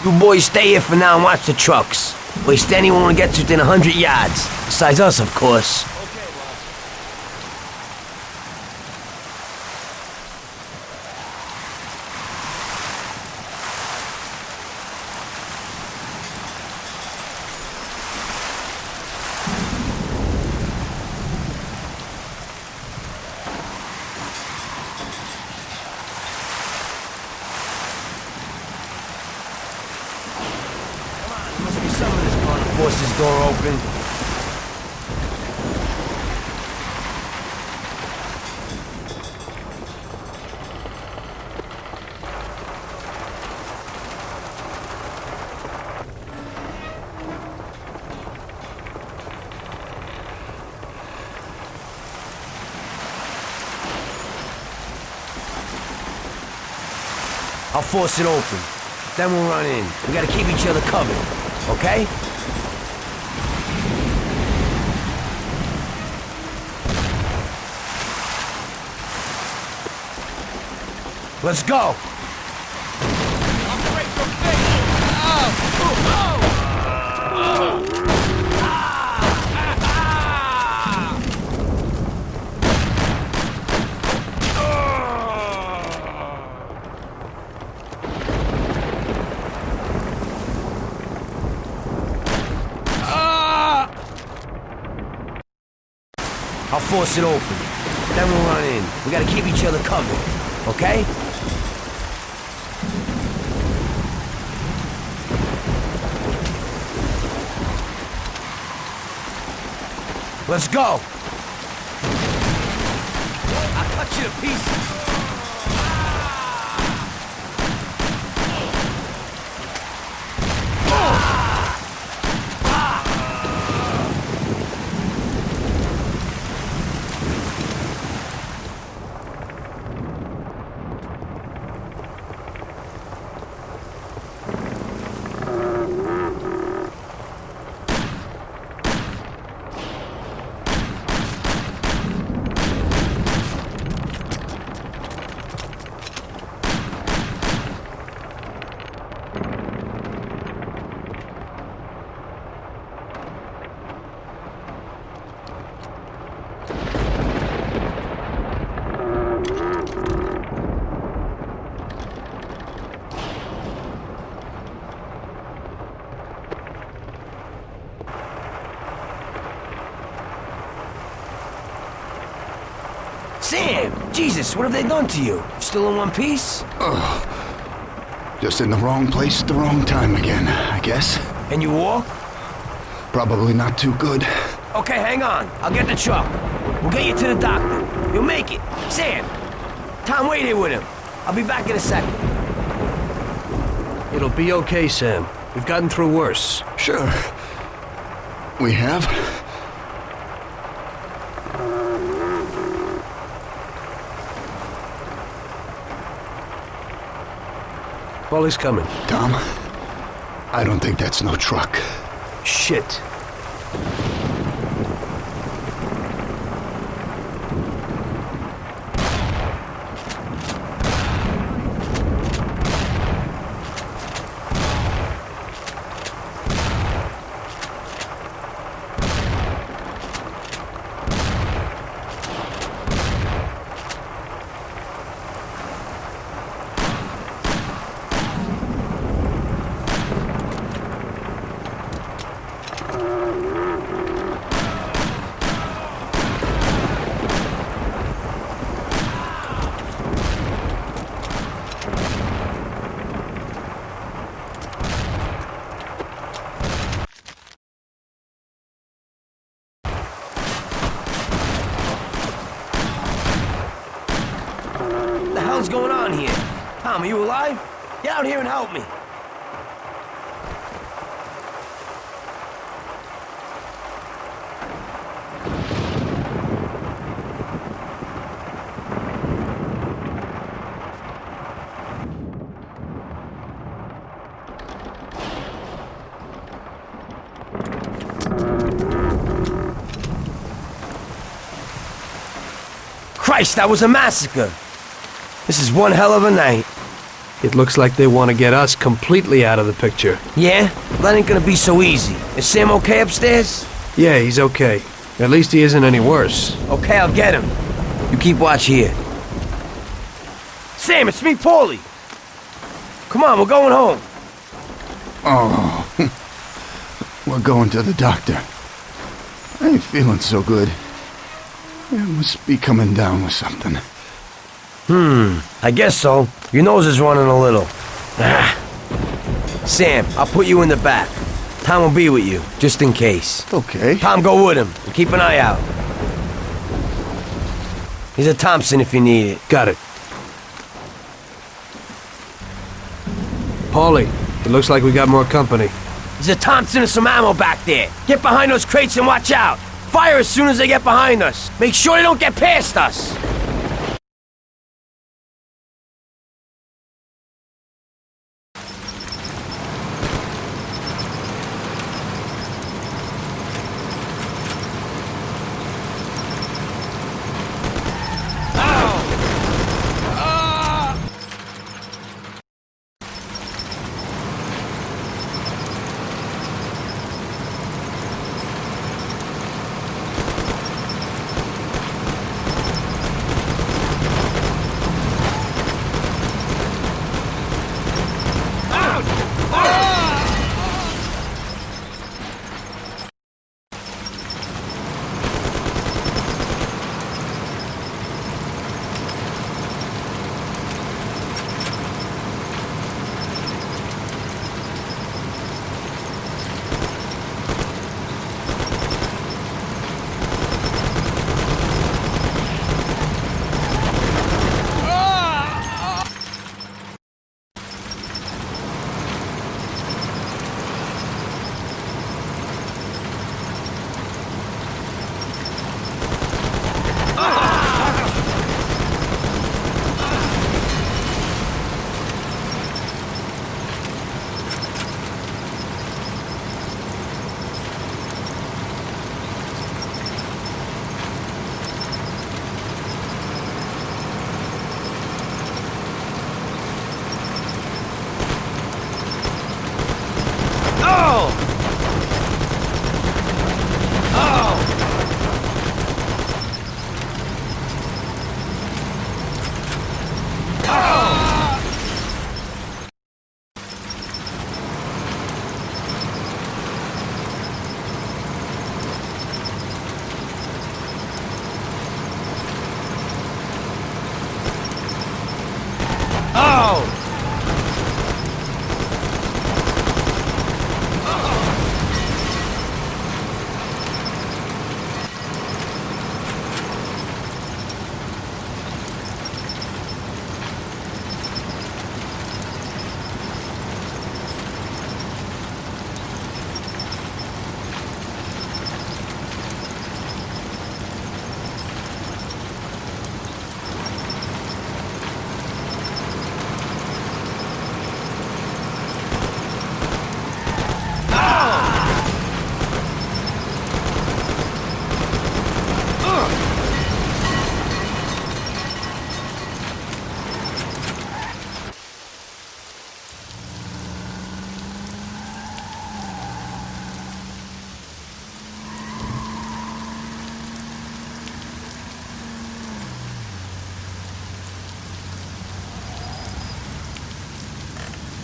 You boys stay here for now and watch the trucks. Waste anyone who gets within 100 yards. Besides us, of course. Force this door open. I'll force it open. Then we'll run in. We gotta keep each other covered, okay? Let's go! I'll force it open. Then we'll run in. We gotta keep each other covered, okay? Let's go! I'll cut you to pieces! Sam! Jesus, what have they done to you? Still in one piece? Just in the wrong place at the wrong time again, I guess. And you walk? Probably not too good. Okay, hang on. I'll get the truck. We'll get you to the doctor. You'll make it. Sam! Tom, wait here with him. I'll be back in a second. It'll be okay, Sam. We've gotten through worse. Sure. We have. Paulie's coming. Tom, I don't think that's no truck. Shit. What the hell's going on here? Tom, are you alive? Get out here and help me. Christ, that was a massacre. This is one hell of a night. It looks like they want to get us completely out of the picture. Yeah? That ain't gonna be so easy. Is Sam okay upstairs? Yeah, he's okay. At least he isn't any worse. Okay, I'll get him. You keep watch here. Sam, it's me, Paulie. Come on, we're going home. Oh, we're going to the doctor. I ain't feeling so good. I must be coming down with something. I guess so. Your nose is running a little. Sam, I'll put you in the back. Tom will be with you, just in case. Okay. Tom, go with him, and keep an eye out. He's a Thompson if you need it. Got it. Paulie, it looks like we got more company. There's a Thompson and some ammo back there. Get behind those crates and watch out. Fire as soon as they get behind us. Make sure they don't get past us.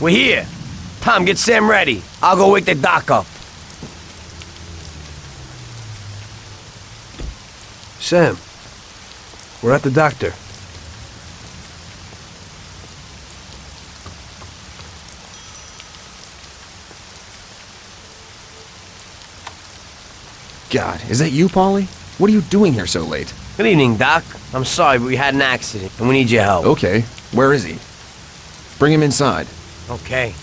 We're here. Tom, get Sam ready. I'll go wake the doc up. Sam, we're at the doctor. God, is that you, Paulie? What are you doing here so late? Good evening, Doc. I'm sorry, but we had an accident, and we need your help. Okay, where is he? Bring him inside. Okay.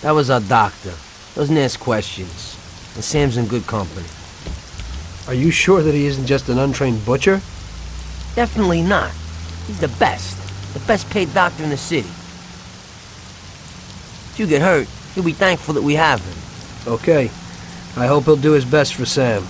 That was our doctor. Doesn't ask questions. And Sam's in good company. Are you sure that he isn't just an untrained butcher? Definitely not. He's the best. The best paid doctor in the city. If you get hurt, you'll be thankful that we have him. Okay. I hope he'll do his best for Sam.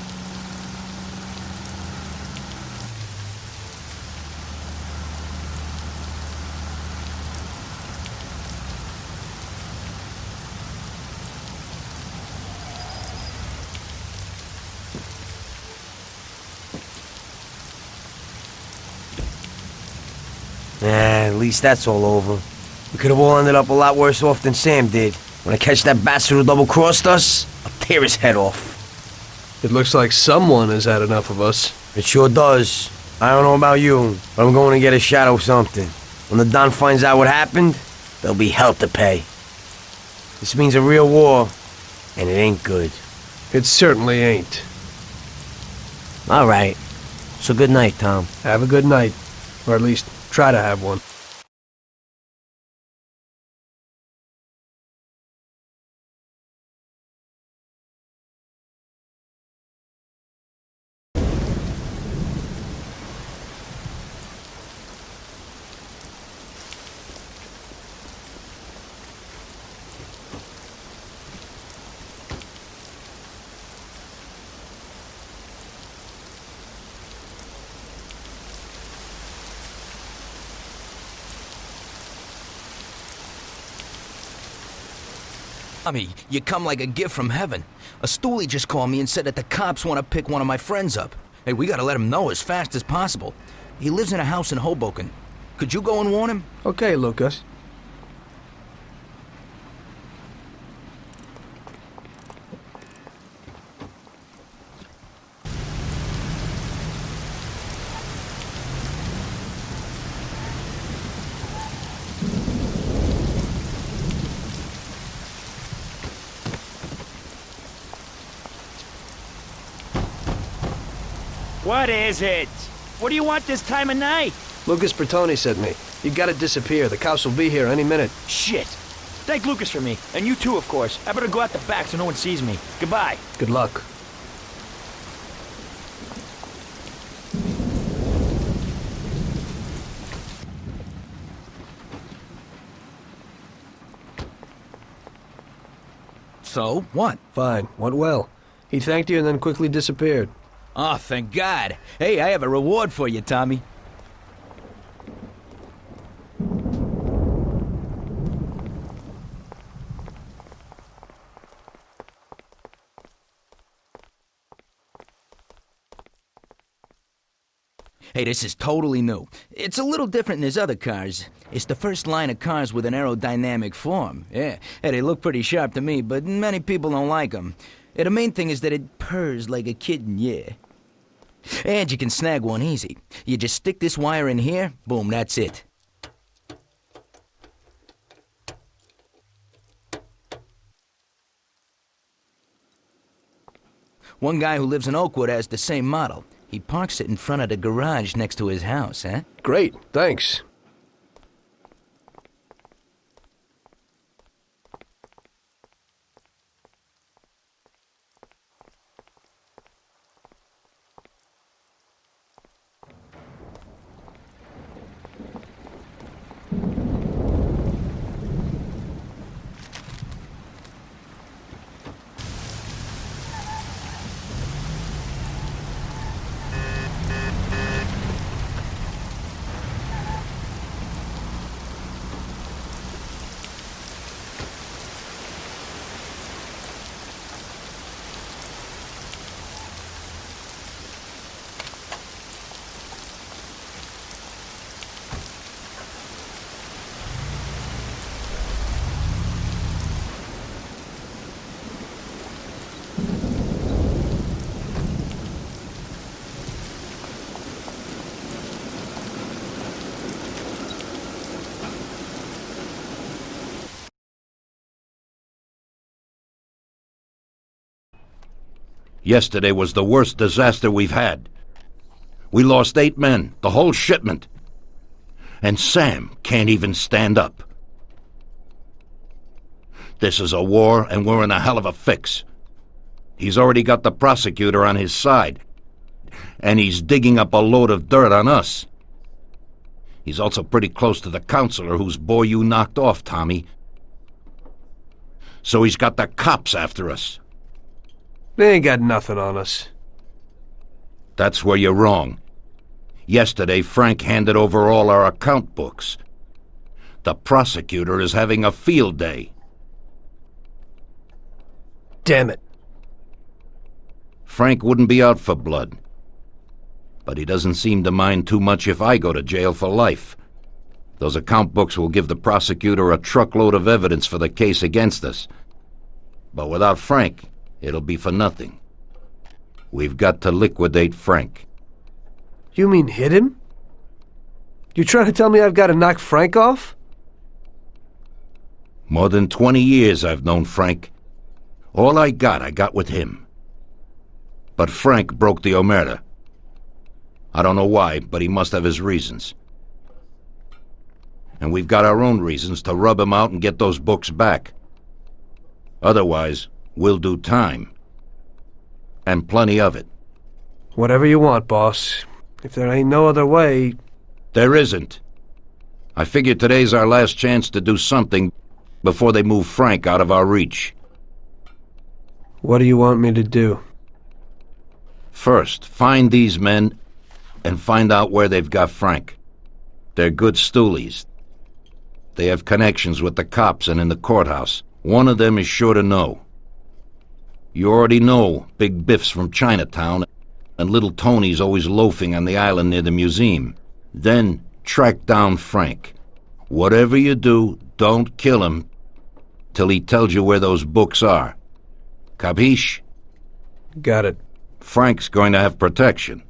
At least that's all over. We could have all ended up a lot worse off than Sam did. When I catch that bastard who double-crossed us, I'll tear his head off. It looks like someone has had enough of us. It sure does. I don't know about you, but I'm going to get a shot of something. When the Don finds out what happened, there'll be hell to pay. This means a real war, and it ain't good. It certainly ain't. All right. So good night, Tom. Have a good night. Or at least, try to have one. Tommy, you come like a gift from heaven. A stoolie just called me and said that the cops want to pick one of my friends up. Hey, we gotta let him know as fast as possible. He lives in a house in Hoboken. Could you go and warn him? Okay, Lucas. What is it? What do you want this time of night? Lucas Bertoni sent me. You gotta disappear. The cops will be here any minute. Shit. Thank Lucas for me. And you too, of course. I better go out the back so no one sees me. Goodbye. Good luck. So, what? Fine. Went well. He thanked you and then quickly disappeared. Oh, thank God. Hey, I have a reward for you, Tommy. Hey, this is totally new. It's a little different than his other cars. It's the first line of cars with an aerodynamic form. Yeah, hey, they look pretty sharp to me, but many people don't like them. Yeah, the main thing is that it purrs like a kitten, yeah. And you can snag one easy. You just stick this wire in here, boom, that's it. One guy who lives in Oakwood has the same model. He parks it in front of the garage next to his house, huh? Great, thanks. Yesterday was the worst disaster we've had. We lost 8 men, the whole shipment. And Sam can't even stand up. This is a war, and we're in a hell of a fix. He's already got the prosecutor on his side, and he's digging up a load of dirt on us. He's also pretty close to the counselor whose boy you knocked off, Tommy. So he's got the cops after us. They ain't got nothing on us. That's where you're wrong. Yesterday, Frank handed over all our account books. The prosecutor is having a field day. Damn it. Frank wouldn't be out for blood. But he doesn't seem to mind too much if I go to jail for life. Those account books will give the prosecutor a truckload of evidence for the case against us. But without Frank, it'll be for nothing. We've got to liquidate Frank. You mean hit him? You trying to tell me I've got to knock Frank off? More than 20 years I've known Frank. All I got with him. But Frank broke the OMERTA. I don't know why, but he must have his reasons. And we've got our own reasons to rub him out and get those books back. Otherwise, we'll do time. And plenty of it. Whatever you want, boss. If there ain't no other way... There isn't. I figure today's our last chance to do something before they move Frank out of our reach. What do you want me to do? First, find these men and find out where they've got Frank. They're good stoolies. They have connections with the cops and in the courthouse. One of them is sure to know. You already know Big Biff's from Chinatown, and Little Tony's always loafing on the island near the museum. Then track down Frank. Whatever you do, don't kill him till he tells you where those books are. Capiche? Got it. Frank's going to have protection.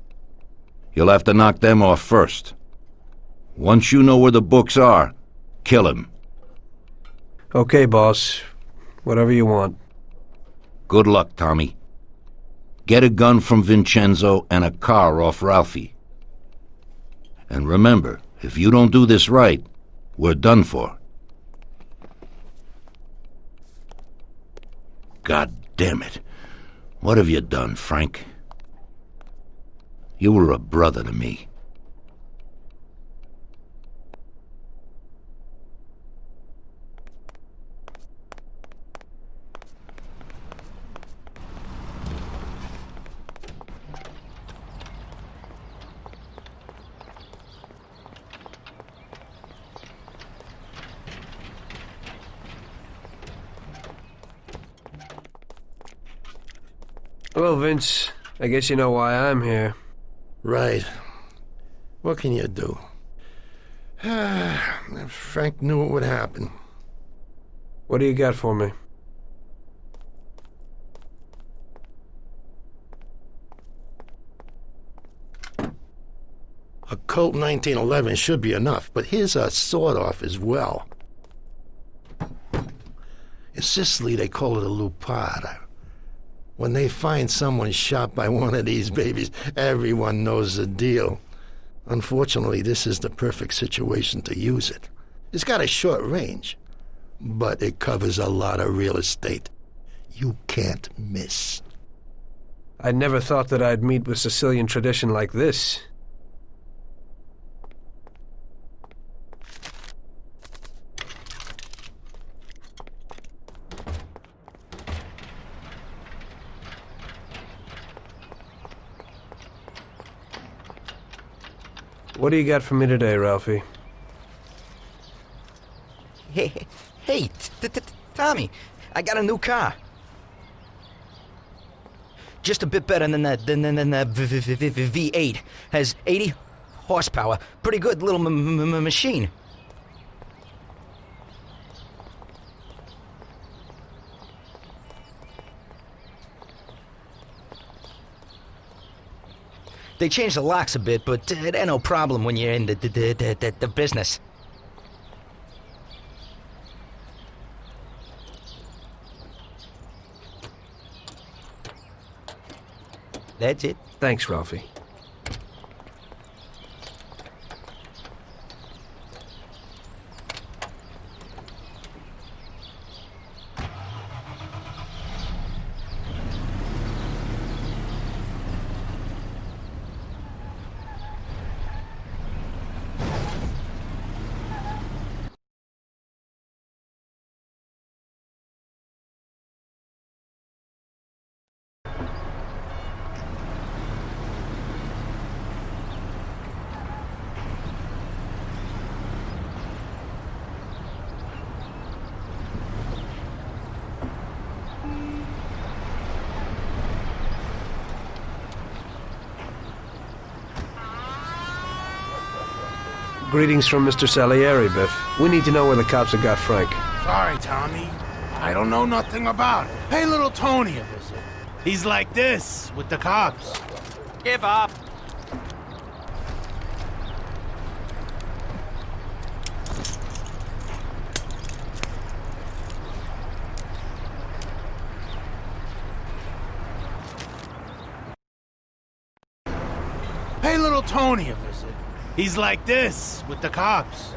You'll have to knock them off first. Once you know where the books are, kill him. Okay, boss. Whatever you want. Good luck, Tommy. Get a gun from Vincenzo and a car off Ralphie. And remember, if you don't do this right, we're done for. God damn it. What have you done, Frank? You were a brother to me. Well, Vince, I guess you know why I'm here. Right. What can you do? If Frank knew what would happen. What do you got for me? A Colt 1911 should be enough, but here's a sawed-off as well. In Sicily, they call it a lupata. When they find someone shot by one of these babies, everyone knows the deal. Unfortunately, this is the perfect situation to use it. It's got a short range, but it covers a lot of real estate. You can't miss. I never thought that I'd meet with Sicilian tradition like this. What do you got for me today, Ralphie? Hey, Tommy, I got a new car. Just a bit better than the V8. Has 80 horsepower. Pretty good little machine. They changed the locks a bit, but it ain't no problem when you're in the business. That's it. Thanks, Ralphie. Greetings from Mr. Salieri, Biff. We need to know where the cops have got Frank. Sorry, Tommy. I don't know nothing about it. Pay little Tony a visit. He's like this, with the cops. Give up. Pay little Tony a visit. He's like this, with the cops.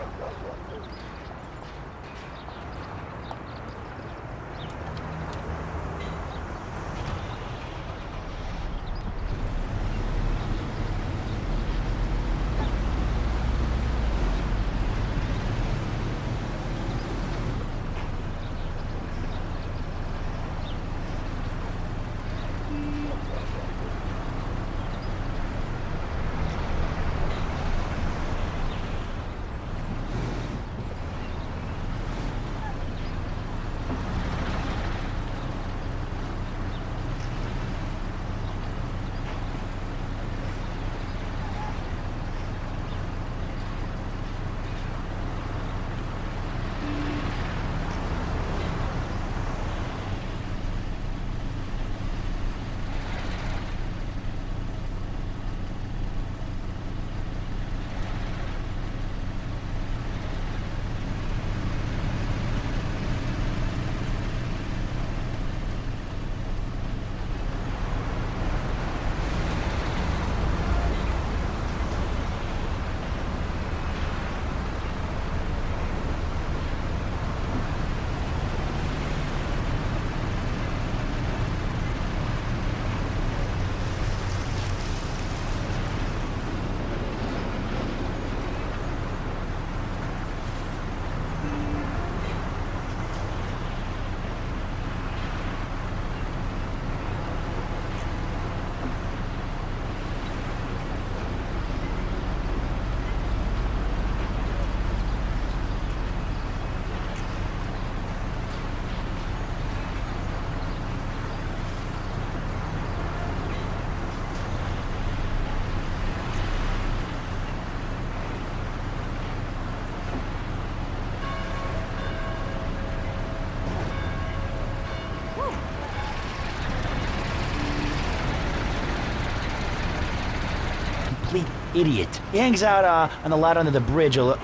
Complete idiot. He hangs out on the lot under the bridge. You'll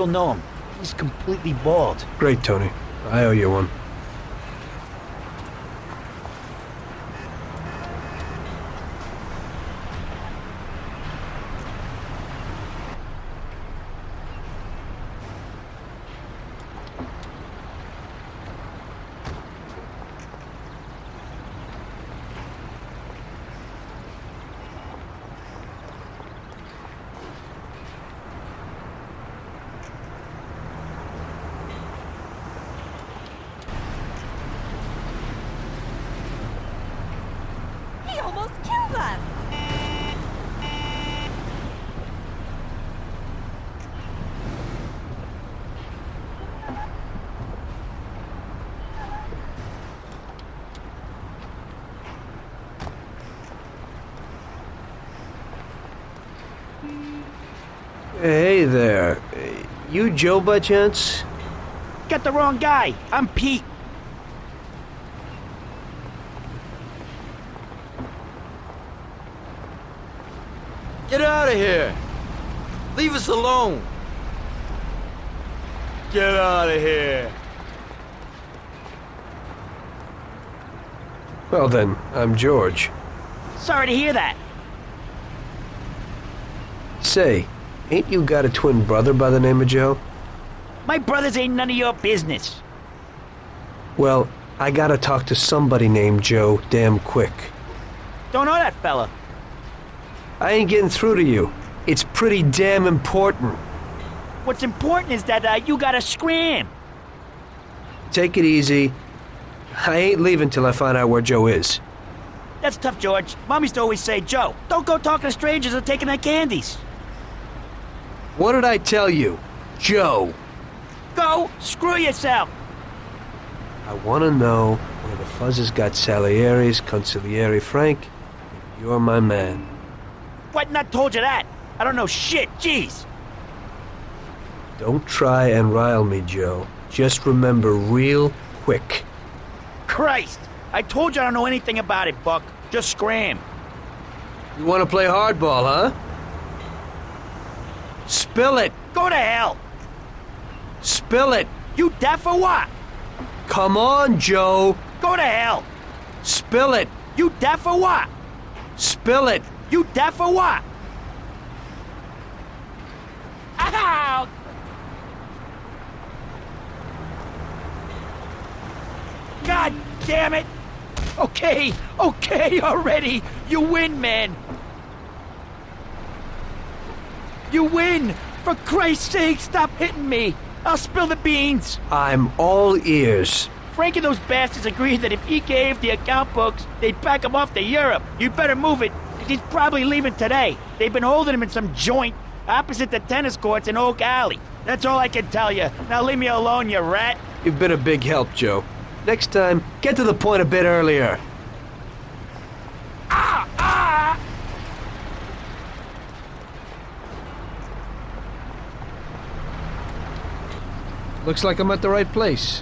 know him. He's completely bald. Great, Tony. I owe you one. He almost killed us! Hey there. You Joe by chance? Got the wrong guy. I'm Pete. Get out of here! Leave us alone! Get out of here! Well then, I'm George. Sorry to hear that. Say, ain't you got a twin brother by the name of Joe? My brothers ain't none of your business. Well, I gotta talk to somebody named Joe damn quick. Don't know that fella. I ain't getting through to you. It's pretty damn important. What's important is that you gotta scram. Take it easy. I ain't leaving till I find out where Joe is. That's tough, George. Mom used to always say, Joe, don't go talking to strangers or taking their candies. What did I tell you? Joe. Go screw yourself. I want to know where the fuzzes got Salieri's consigliere Frank. You're my man. What nut told you that? I don't know shit, jeez. Don't try and rile me, Joe. Just remember real quick. Christ! I told you I don't know anything about it, Buck. Just scram. You want to play hardball, huh? Spill it! Go to hell! Spill it! You deaf or what? Come on, Joe! Go to hell! Spill it! You deaf or what? Spill it! You deaf or what? Ow! God damn it! Okay already! You win, man! You win! For Christ's sake, stop hitting me! I'll spill the beans! I'm all ears. Frank and those bastards agreed that if he gave the account books, they'd back him off to Europe. You'd better move it, because he's probably leaving today. They've been holding him in some joint opposite the tennis courts in Oak Alley. That's all I can tell you. Now leave me alone, you rat. You've been a big help, Joe. Next time, get to the point a bit earlier. Ah! Ah! Looks like I'm at the right place.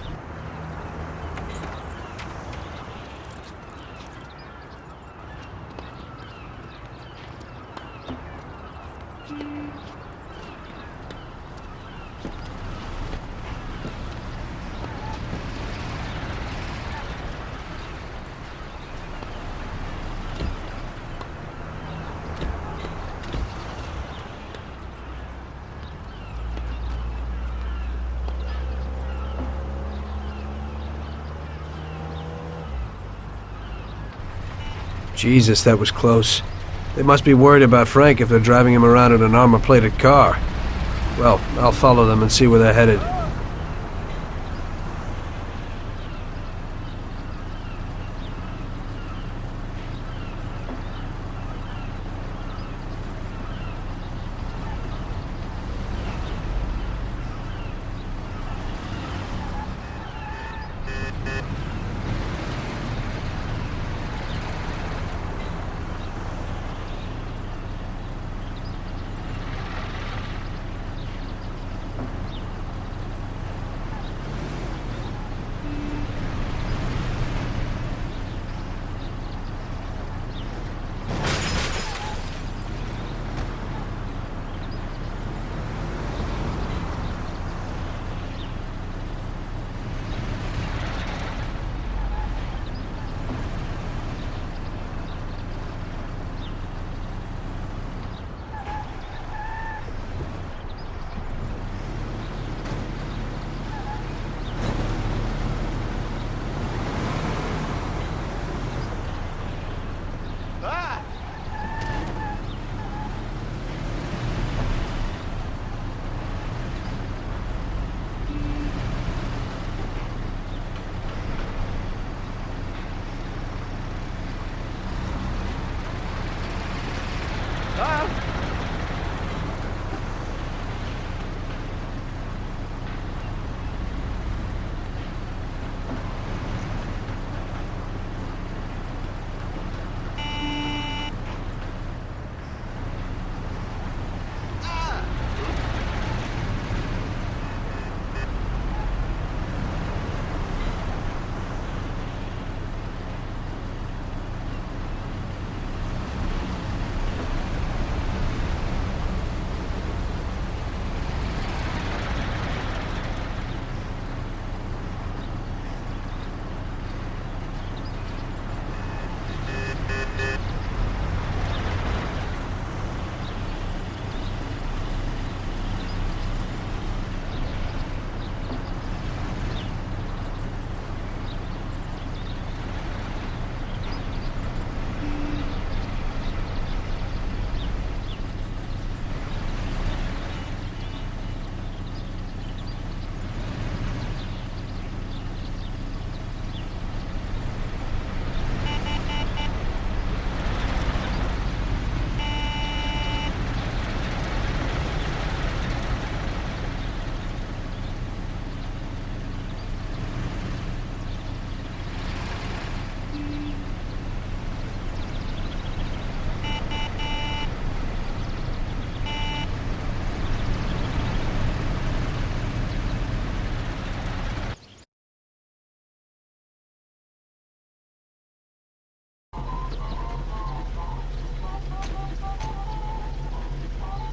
Jesus, that was close. They must be worried about Frank if they're driving him around in an armor-plated car. Well, I'll follow them and see where they're headed.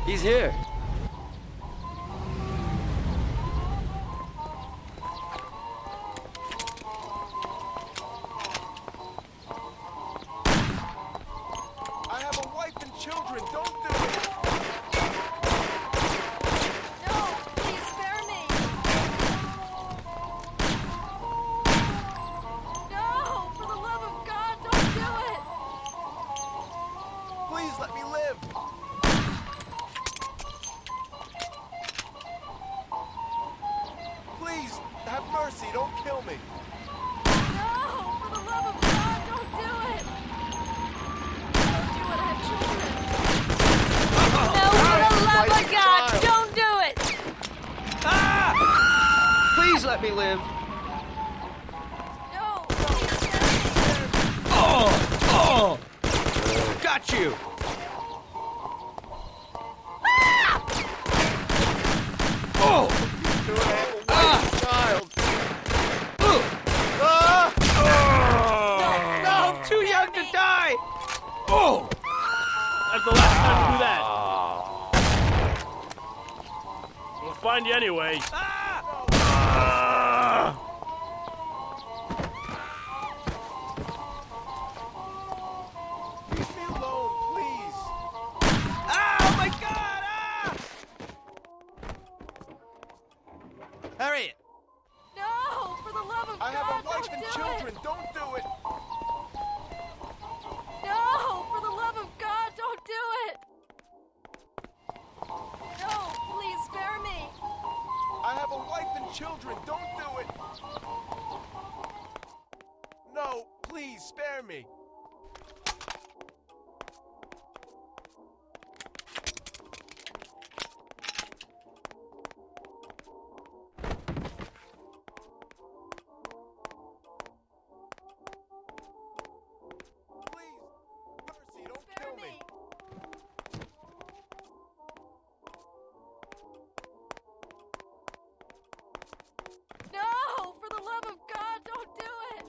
He's here. I have a wife and children. Don't do it. No, please spare me. No, for the love of God, don't do it. Please let me live. Please, have mercy. Don't kill me. No, for the love of God, don't do it. Don't do it, I have children. No, for the love of God, don't do it. Please let me live. No, please spare me. Oh! Got you! Oh! Child. No, I'm too young to die! Oh! That's the last time you do that. We'll find you anyway. Leave me alone, please. Oh my God! Harriet! No, for the love of I have God, a wife don't and do children. it. Don't do it. No, for the love of God, don't do it. No, please spare me. I have a wife and children. Don't do it. No, please spare me. Please, mercy, don't Spare kill me. me. No, for the love of God, don't do it.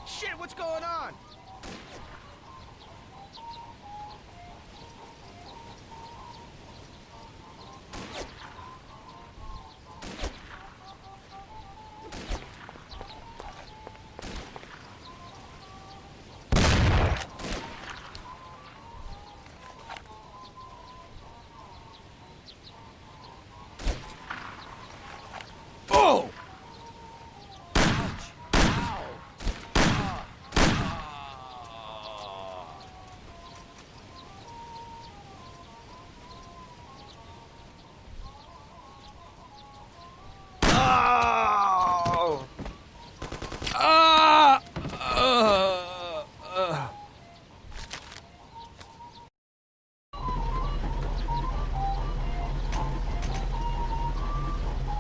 Shit, what's going on? Oh! Oh! Ah!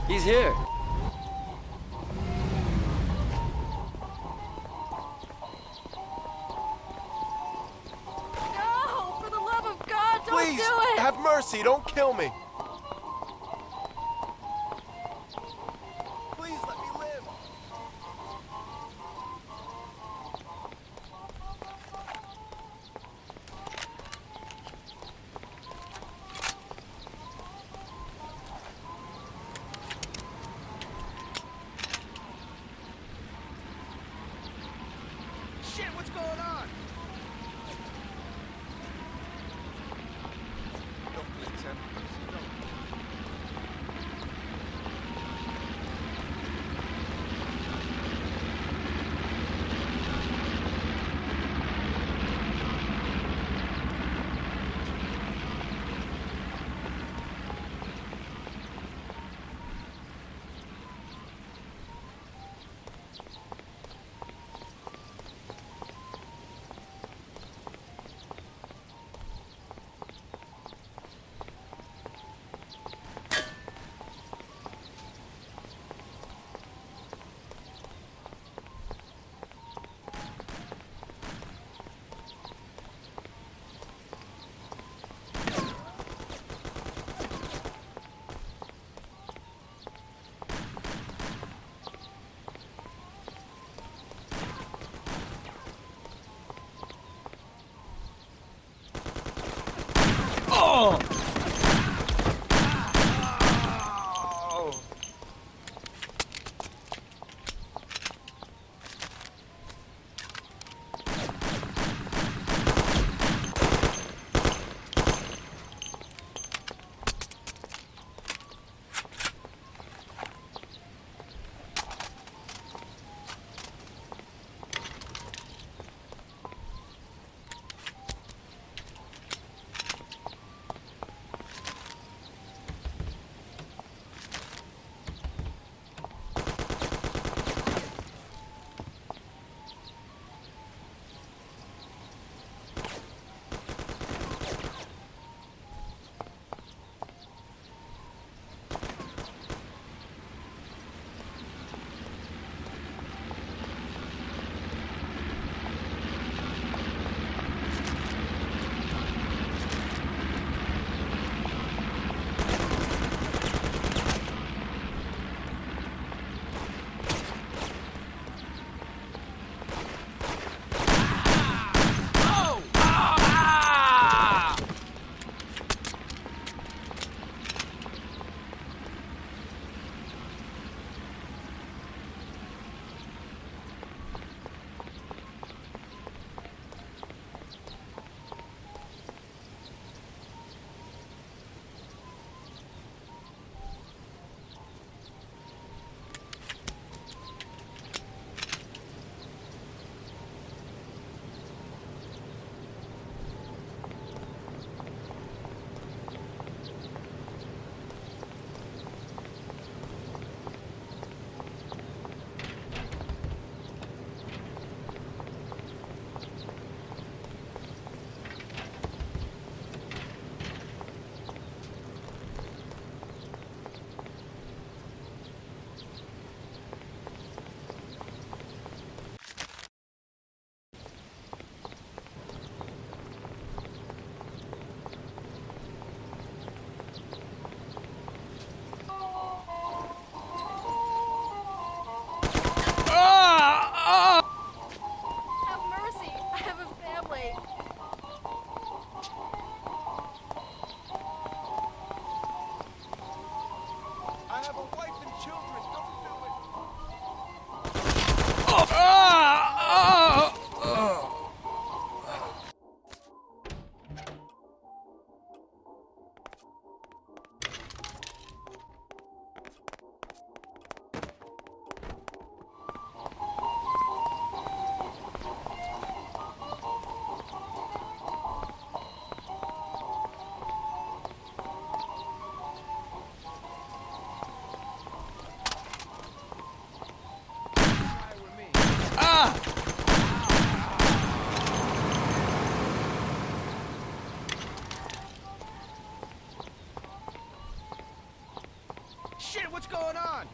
He's here. No, for the love of God, don't Please, do it. have mercy. Don't kill me. Please let me live. Shit, what's going on? Don't please, have mercy. Don't. Have mercy. I have a family. I have a wife and children. Don't do it. Shit, what's going on?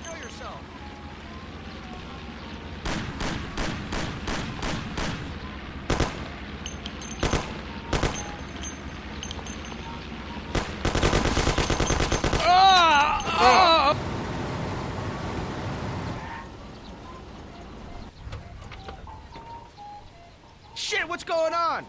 Kill yourself. Shit, what's going on?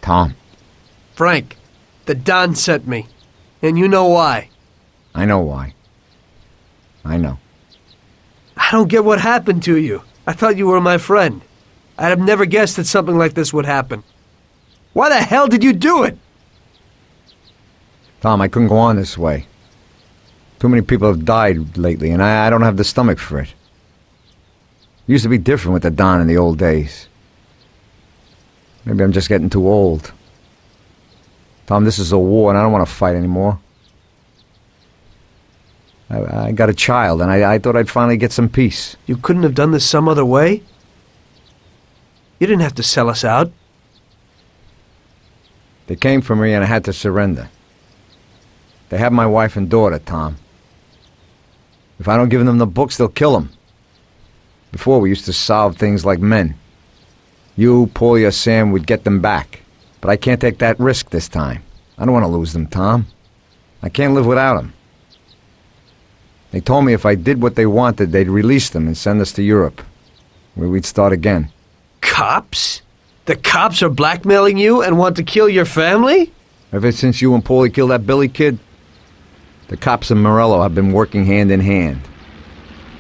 Tom, Frank, the Don sent me. And you know why. I know why. I know. I don't get what happened to you. I thought you were my friend. I'd have never guessed that something like this would happen. Why the hell did you do it? Tom, I couldn't go on this way. Too many people have died lately, and I don't have the stomach for it. It used to be different with the Don in the old days. Maybe I'm just getting too old. Tom, this is a war, and I don't want to fight anymore. I got a child, and I thought I'd finally get some peace. You couldn't have done this some other way? You didn't have to sell us out. They came for me, and I had to surrender. They have my wife and daughter, Tom. If I don't give them the books, they'll kill them. Before, we used to solve things like men. You, Paulie, or Sam would get them back. But I can't take that risk this time. I don't want to lose them, Tom. I can't live without them. They told me if I did what they wanted, they'd release them and send us to Europe, where we'd start again. Cops? The cops are blackmailing you and want to kill your family? Ever since you and Paulie killed that Billy kid, the cops and Morello have been working hand in hand.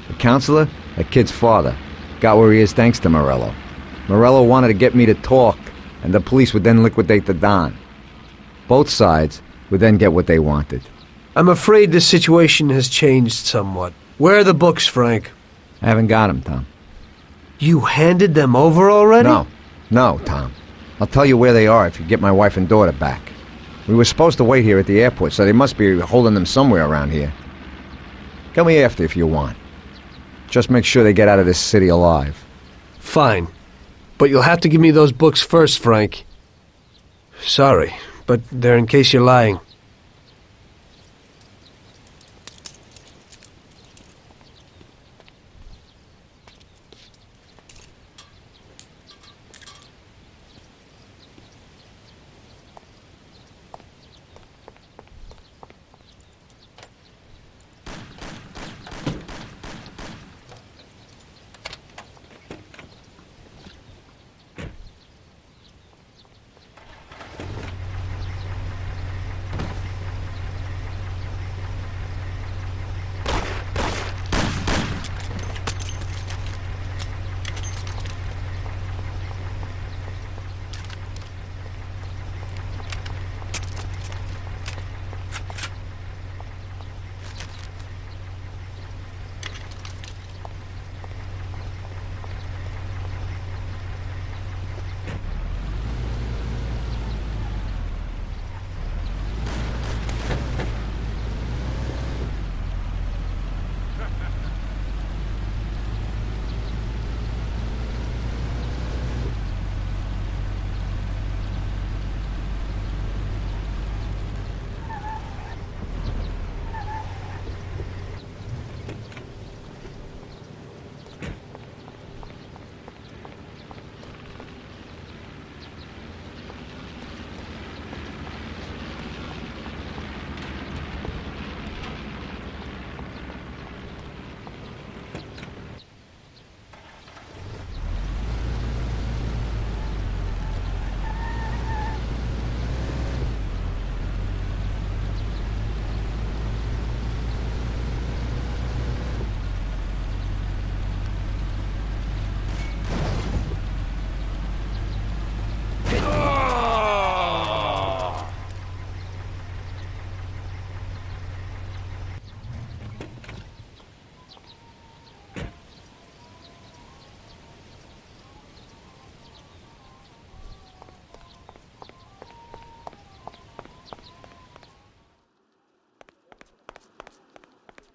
The counselor, that kid's father, got where he is thanks to Morello. Morello wanted to get me to talk, and the police would then liquidate the Don. Both sides would then get what they wanted. I'm afraid the situation has changed somewhat. Where are the books, Frank? I haven't got them, Tom. You handed them over already? No, Tom. I'll tell you where they are if you get my wife and daughter back. We were supposed to wait here at the airport, so they must be holding them somewhere around here. Tell me after if you want. Just make sure they get out of this city alive. Fine. But you'll have to give me those books first, Frank. Sorry, but they're in case you're lying.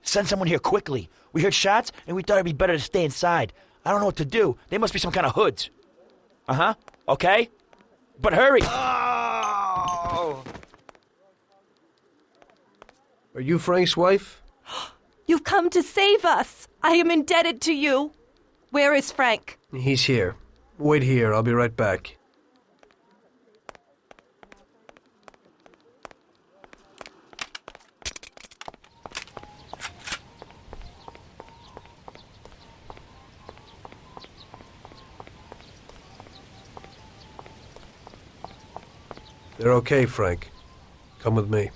Send someone here quickly. We heard shots, and we thought it'd be better to stay inside. I don't know what to do. They must be some kind of hoods. Uh-huh. Okay? But hurry! Oh! Are you Frank's wife? You've come to save us. I am indebted to you. Where is Frank? He's here. Wait here. I'll be right back. They're okay, Frank. Come with me.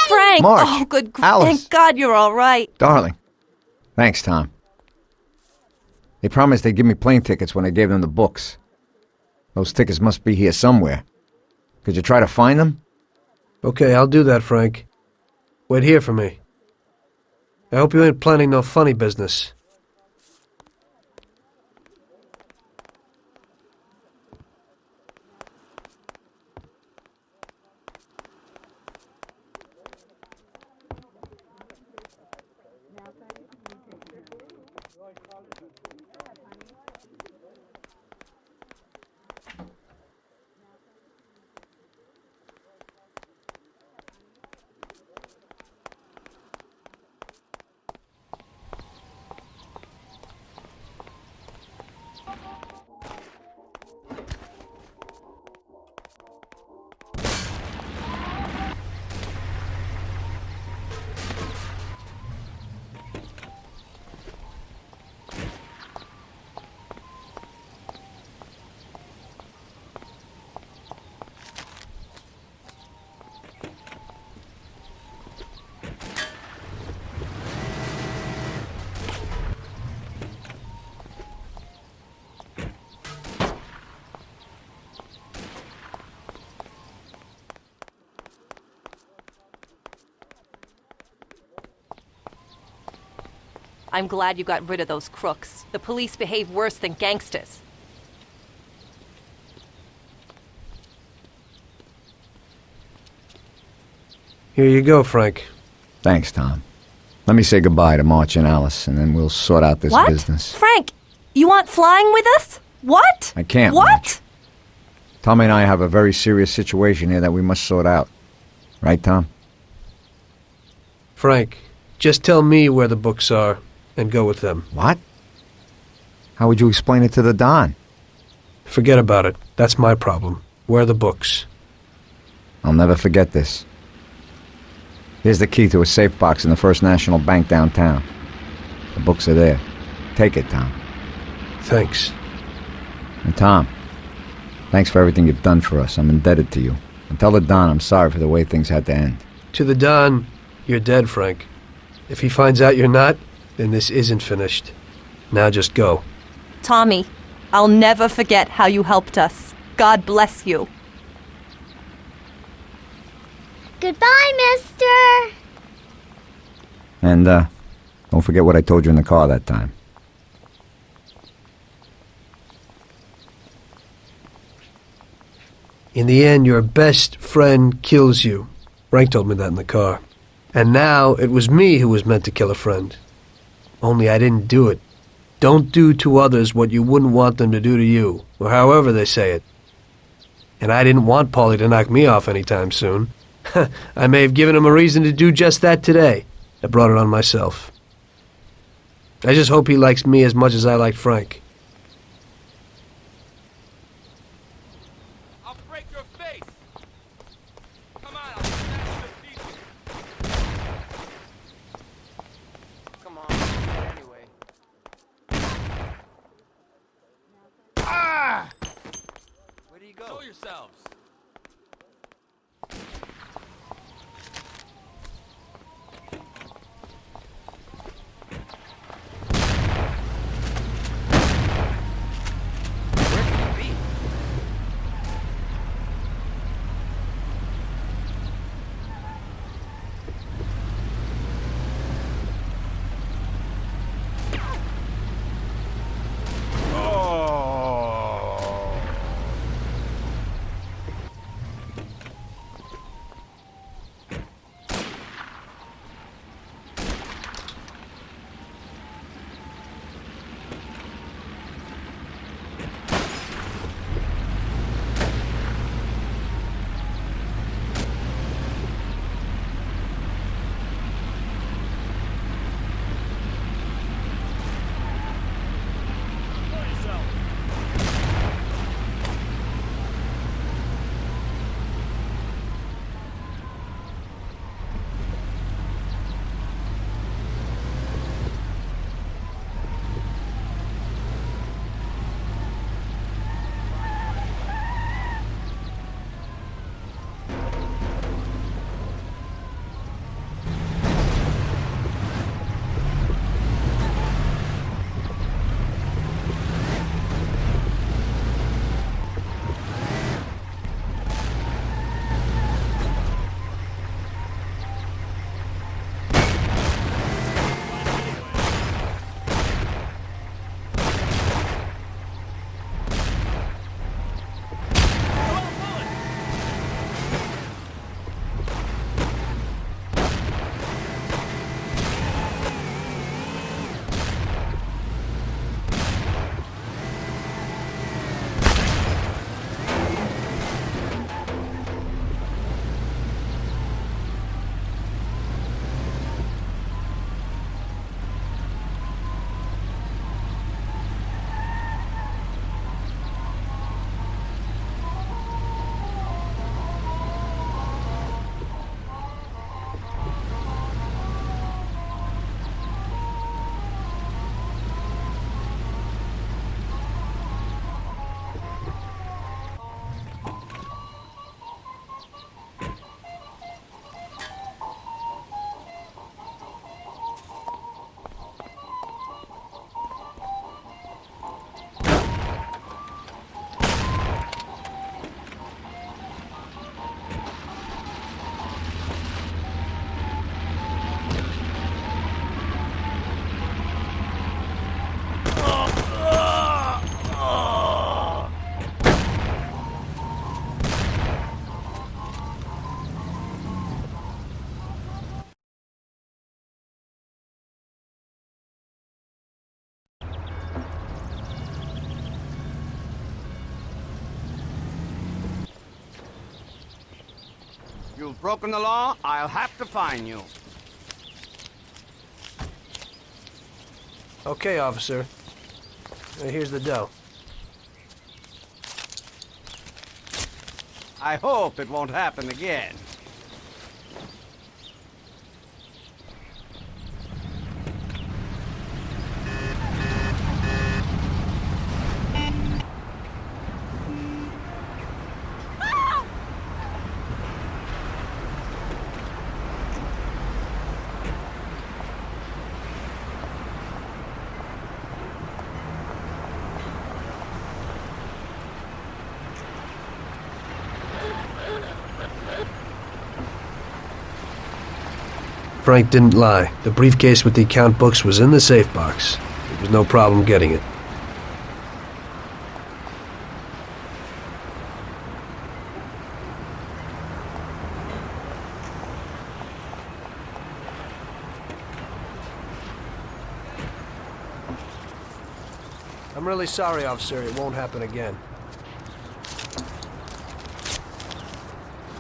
Frank! Marge! Oh, good. Alice! Thank God you're all right. Darling. Thanks, Tom. They promised they'd give me plane tickets when I gave them the books. Those tickets must be here somewhere. Could you try to find them? Okay, I'll do that, Frank. Wait here for me. I hope you ain't planning no funny business. I'm glad you got rid of those crooks. The police behave worse than gangsters. Here you go, Frank. Thanks, Tom. Let me say goodbye to March and Alice, and then we'll sort out this What? business. Frank, you want flying with us? What? I can't, What? Marge. Tommy and I have a very serious situation here that we must sort out. Right, Tom? Frank, just tell me where the books are and go with them. What? How would you explain it to the Don? Forget about it. That's my problem. Where are the books? I'll never forget this. Here's the key to a safe box in the First National Bank downtown. The books are there. Take it, Tom. Thanks. And Tom, thanks for everything you've done for us. I'm indebted to you. And tell the Don I'm sorry for the way things had to end. To the Don, you're dead, Frank. If he finds out you're not, then this isn't finished. Now just go. Tommy, I'll never forget how you helped us. God bless you. Goodbye, mister. And, don't forget what I told you in the car that time. In the end, your best friend kills you. Frank told me that in the car. And now it was me who was meant to kill a friend. Only I didn't do it. Don't do to others what you wouldn't want them to do to you, or however they say it. And I didn't want Paulie to knock me off anytime soon. I may have given him a reason to do just that today. I brought it on myself. I just hope he likes me as much as I liked Frank. I'll break your face. Come on, I'll smash you to pieces. Come on, anyway. Ah! Where do you go? Show yourselves. You've broken the law, I'll have to fine you. Okay, officer. Here's the dough. I hope it won't happen again. Frank didn't lie. The briefcase with the account books was in the safe box. There was no problem getting it. I'm really sorry, officer. It won't happen again.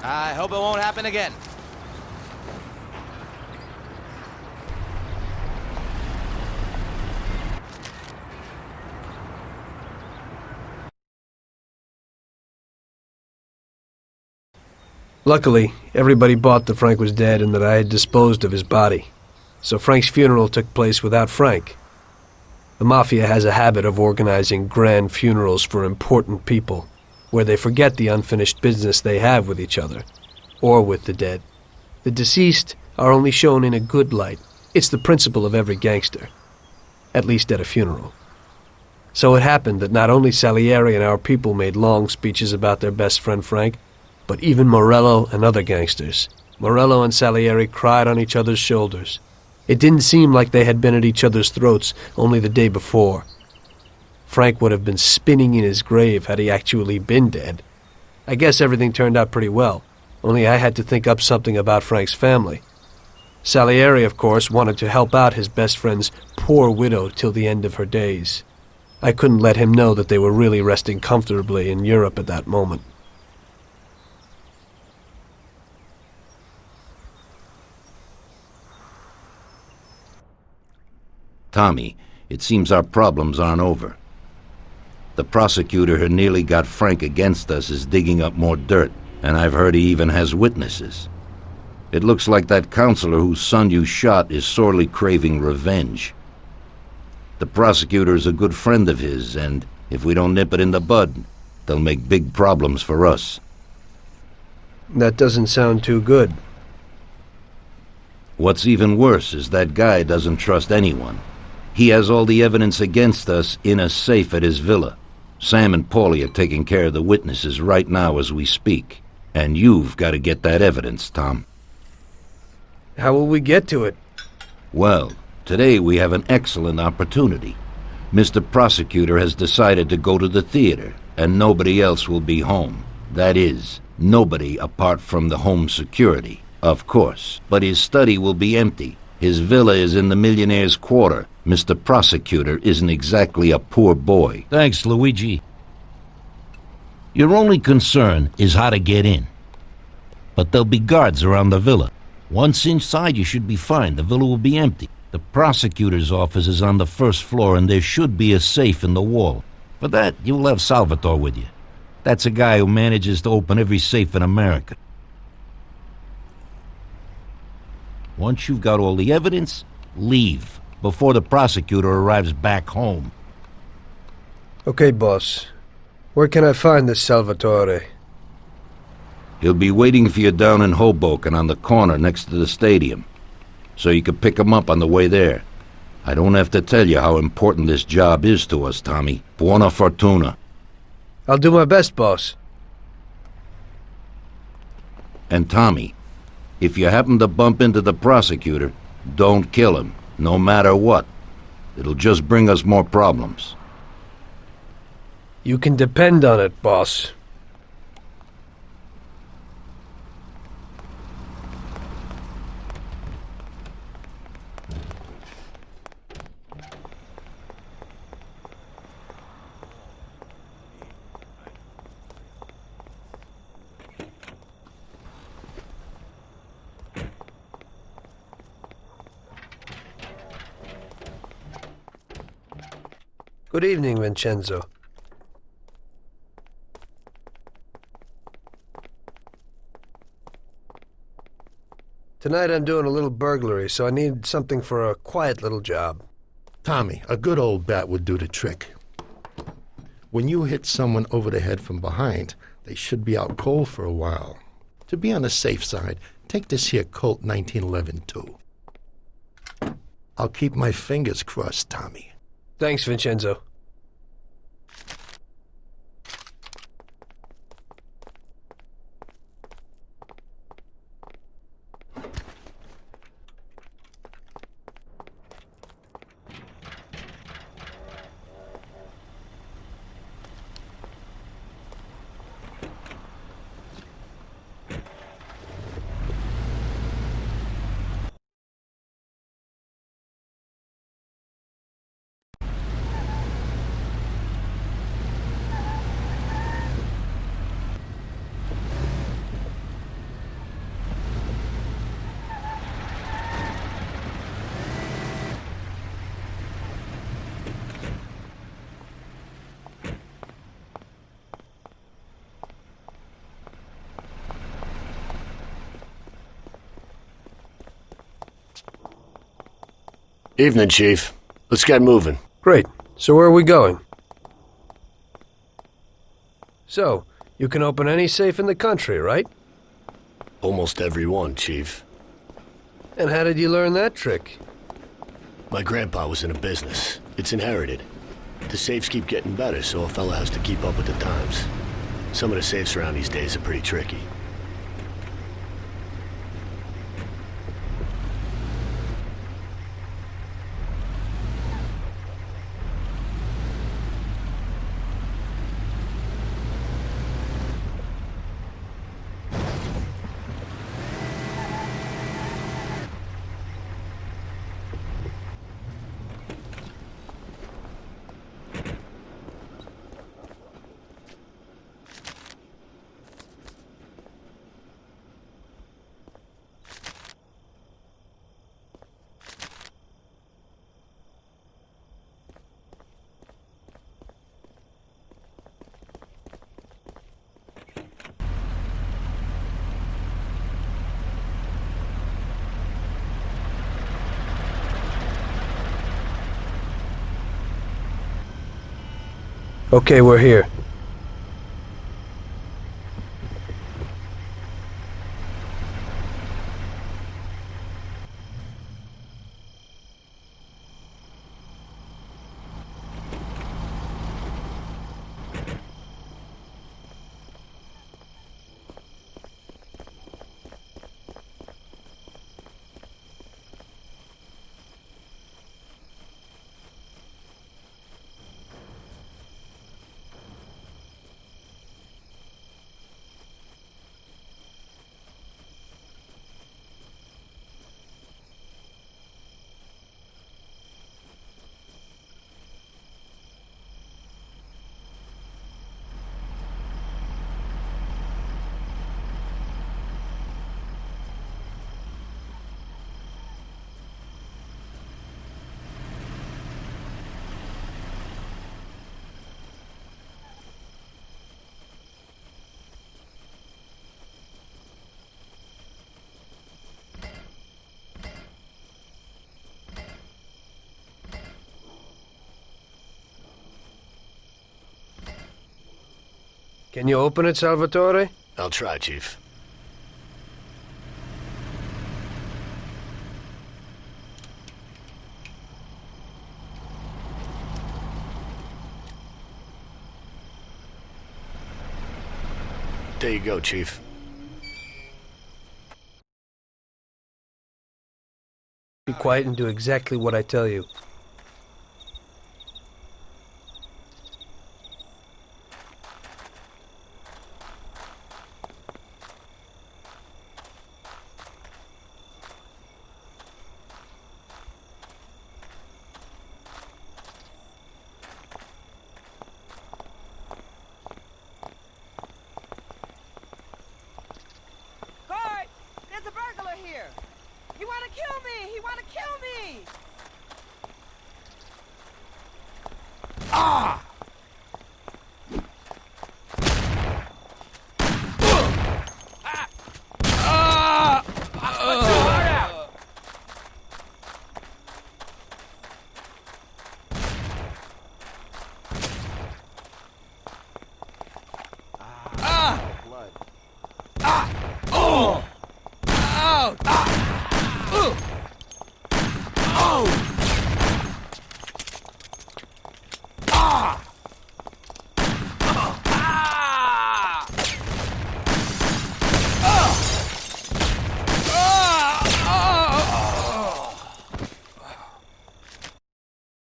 I hope it won't happen again. Luckily, everybody bought that Frank was dead and that I had disposed of his body. So Frank's funeral took place without Frank. The Mafia has a habit of organizing grand funerals for important people, where they forget the unfinished business they have with each other, or with the dead. The deceased are only shown in a good light. It's the principle of every gangster, at least at a funeral. So it happened that not only Salieri and our people made long speeches about their best friend Frank, but even Morello and other gangsters. Morello and Salieri cried on each other's shoulders. It didn't seem like they had been at each other's throats only the day before. Frank would have been spinning in his grave had he actually been dead. I guess everything turned out pretty well, only I had to think up something about Frank's family. Salieri, of course, wanted to help out his best friend's poor widow till the end of her days. I couldn't let him know that they were really resting comfortably in Europe at that moment. Tommy, it seems our problems aren't over. The prosecutor who nearly got Frank against us is digging up more dirt, and I've heard he even has witnesses. It looks like that counselor whose son you shot is sorely craving revenge. The prosecutor is a good friend of his, and if we don't nip it in the bud, they'll make big problems for us. That doesn't sound too good. What's even worse is that guy doesn't trust anyone. He has all the evidence against us in a safe at his villa. Sam and Paulie are taking care of the witnesses right now as we speak. And you've got to get that evidence, Tom. How will we get to it? Well, today we have an excellent opportunity. Mr. Prosecutor has decided to go to the theater, and nobody else will be home. That is, nobody apart from the home security, of course. But his study will be empty. His villa is in the Millionaire's Quarter. Mr. Prosecutor isn't exactly a poor boy. Thanks, Luigi. Your only concern is how to get in. But there'll be guards around the villa. Once inside, you should be fine. The villa will be empty. The prosecutor's office is on the first floor, and there should be a safe in the wall. For that, you'll have Salvatore with you. That's a guy who manages to open every safe in America. Once you've got all the evidence, leave before the prosecutor arrives back home. Okay, boss. Where can I find this Salvatore? He'll be waiting for you down in Hoboken on the corner next to the stadium, so you can pick him up on the way there. I don't have to tell you how important this job is to us, Tommy. Buona fortuna. I'll do my best, boss. And Tommy, if you happen to bump into the prosecutor, don't kill him, no matter what. It'll just bring us more problems. You can depend on it, boss. Good evening, Vincenzo. Tonight I'm doing a little burglary, so I need something for a quiet little job. Tommy, a good old bat would do the trick. When you hit someone over the head from behind, they should be out cold for a while. To be on the safe side, take this here Colt 1911 too. I'll keep my fingers crossed, Tommy. Thanks, Vincenzo. Evening, Chief. Let's get moving. Great. So where are we going? So, you can open any safe in the country, right? Almost every one, Chief. And how did you learn that trick? My grandpa was in a business. It's inherited. The safes keep getting better, so a fella has to keep up with the times. Some of the safes around these days are pretty tricky. Okay, we're here. Can you open it, Salvatore? I'll try, Chief. There you go, Chief. Be quiet and do exactly what I tell you.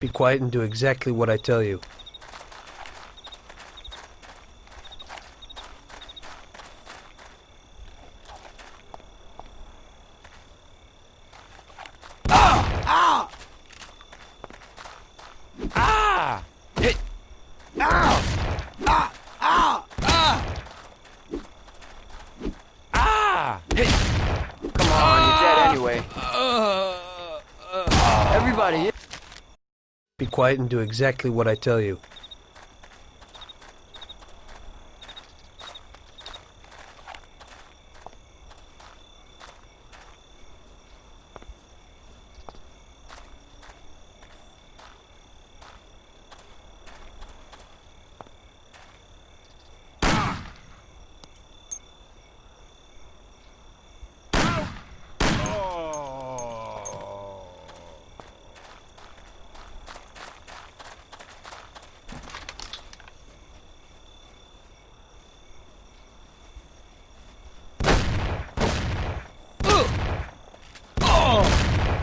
Be quiet and do exactly what I tell you. Come on, you're dead anyway. Everybody, Be quiet and do exactly what I tell you.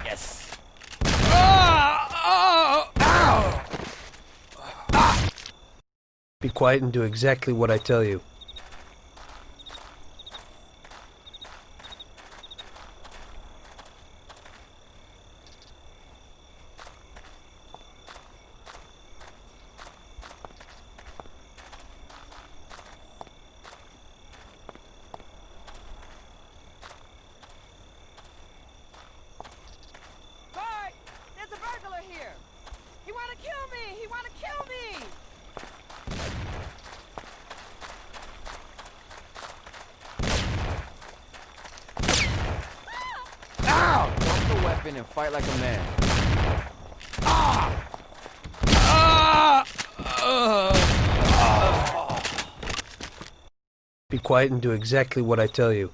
Yes. Be quiet and do exactly what I tell you. Bart, there's a burglar here. He wanna kill me. He wanna kill me. Ow! Drop the weapon and fight like a man. Be quiet and do exactly what I tell you.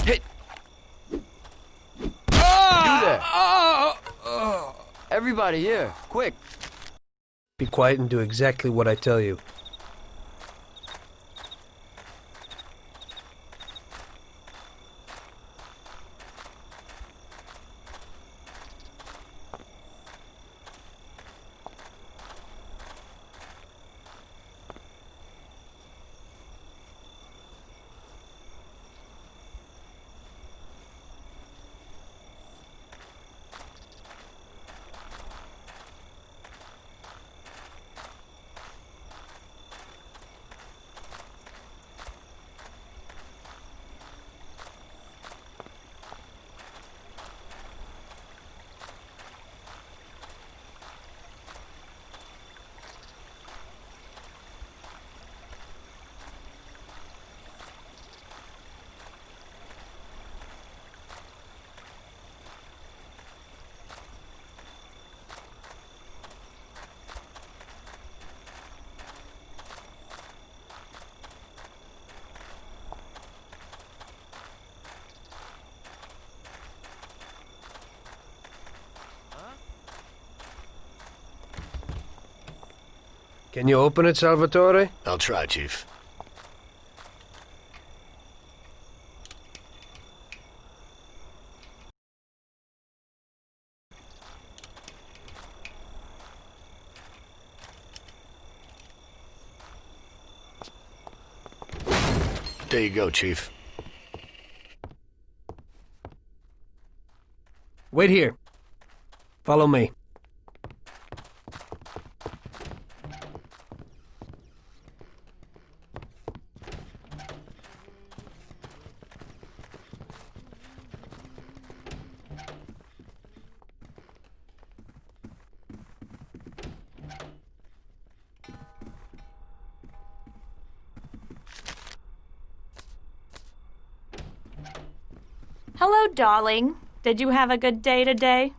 Hit! You there! Everybody here, quick! Be quiet and do exactly what I tell you. Can you open it, Salvatore? I'll try, Chief. There you go, Chief. Wait here. Follow me. Hello, darling. Did you have a good day today?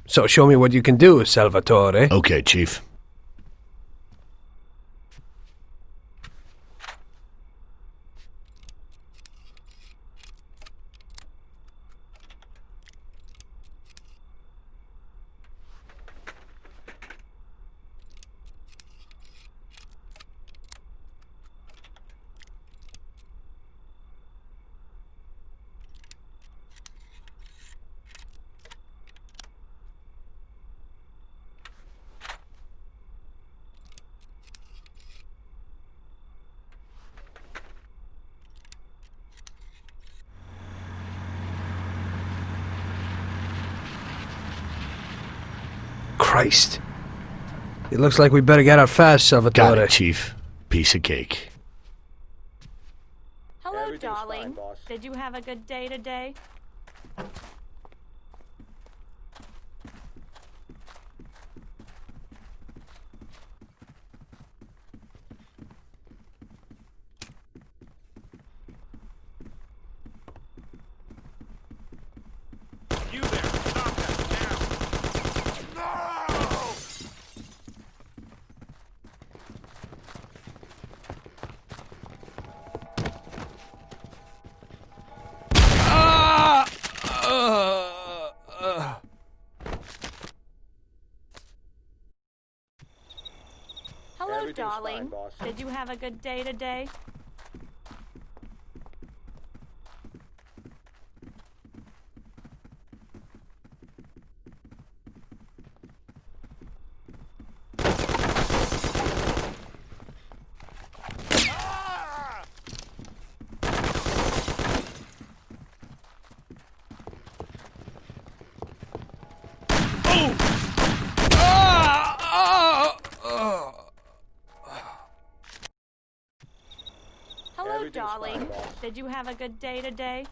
So show me what you can do, Salvatore. Okay, Chief. Christ. It looks like we better get out fast, Salvatore. Got it, Chief. Piece of cake. Hello, darling. Did you have a good day today? You there! Stop that now! No! Hello, darling. Did you have a good day today? Hello, darling. Did you have a good day today?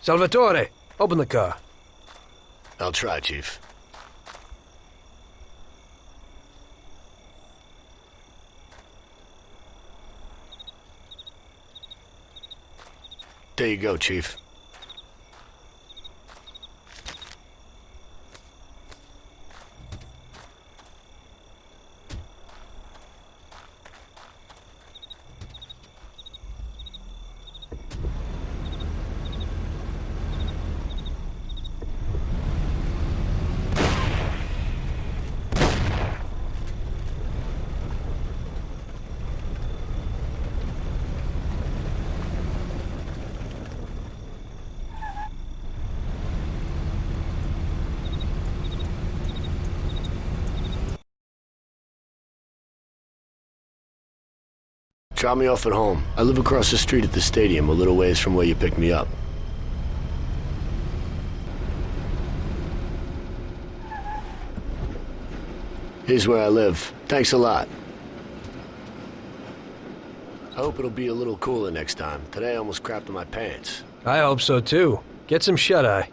Salvatore, open the car. I'll try, Chief. There you go, Chief. Drop me off at home. I live across the street at the stadium, a little ways from where you picked me up. Here's where I live. Thanks a lot. I hope it'll be a little cooler next time. Today I almost crapped in my pants. I hope so too. Get some shut-eye.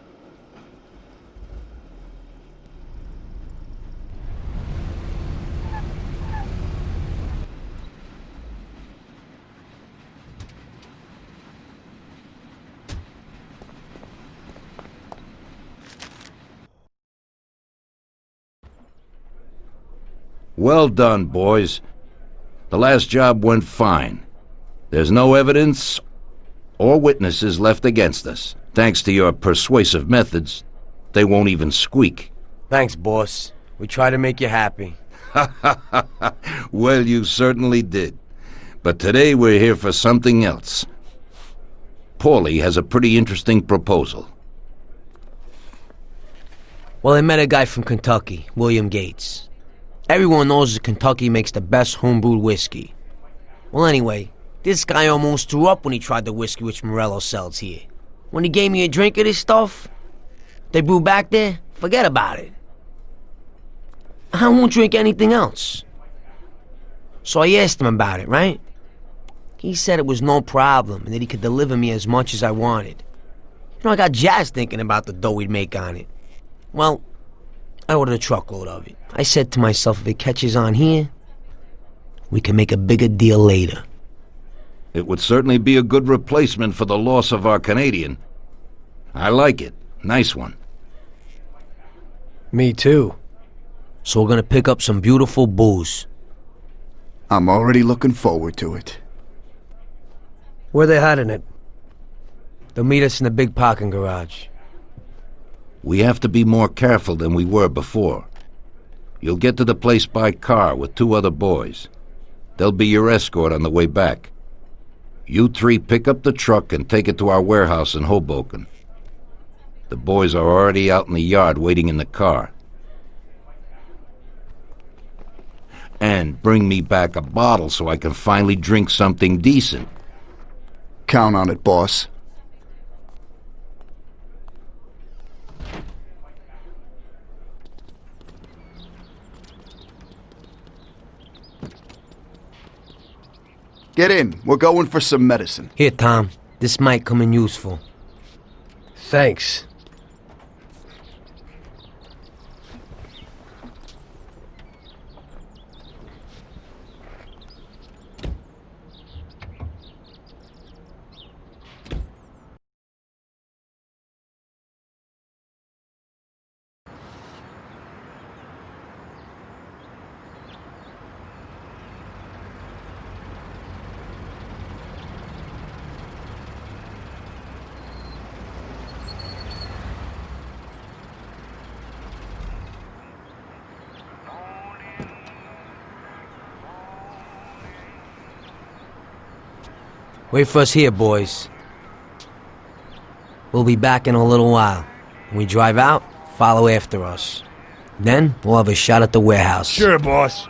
Well done, boys. The last job went fine. There's no evidence or witnesses left against us. Thanks to your persuasive methods, they won't even squeak. Thanks, boss. We try to make you happy. Well, you certainly did. But today we're here for something else. Paulie has a pretty interesting proposal. Well, I met a guy from Kentucky, William Gates. Everyone knows that Kentucky makes the best homebrewed whiskey. Well, anyway, this guy almost threw up when he tried the whiskey which Morello sells here. When he gave me a drink of this stuff, they brew back there, forget about it. I won't drink anything else. So I asked him about it, right? He said it was no problem and that he could deliver me as much as I wanted. You know, I got jazzed thinking about the dough we'd make on it. Well, I ordered a truckload of it. I said to myself, if it catches on here, we can make a bigger deal later. It would certainly be a good replacement for the loss of our Canadian. I like it. Nice one. Me too. So we're gonna pick up some beautiful booze. I'm already looking forward to it. Where they hiding it? They'll meet us in the big parking garage. We have to be more careful than we were before. You'll get to the place by car with 2 other boys. They'll be your escort on the way back. You 3 pick up the truck and take it to our warehouse in Hoboken. The boys are already out in the yard waiting in the car. And bring me back a bottle so I can finally drink something decent. Count on it, boss. Get in. We're going for some medicine. Here, Tom. This might come in useful. Thanks. Wait for us here, boys. We'll be back in a little while. When we drive out, follow after us. Then we'll have a shot at the warehouse. Sure, boss.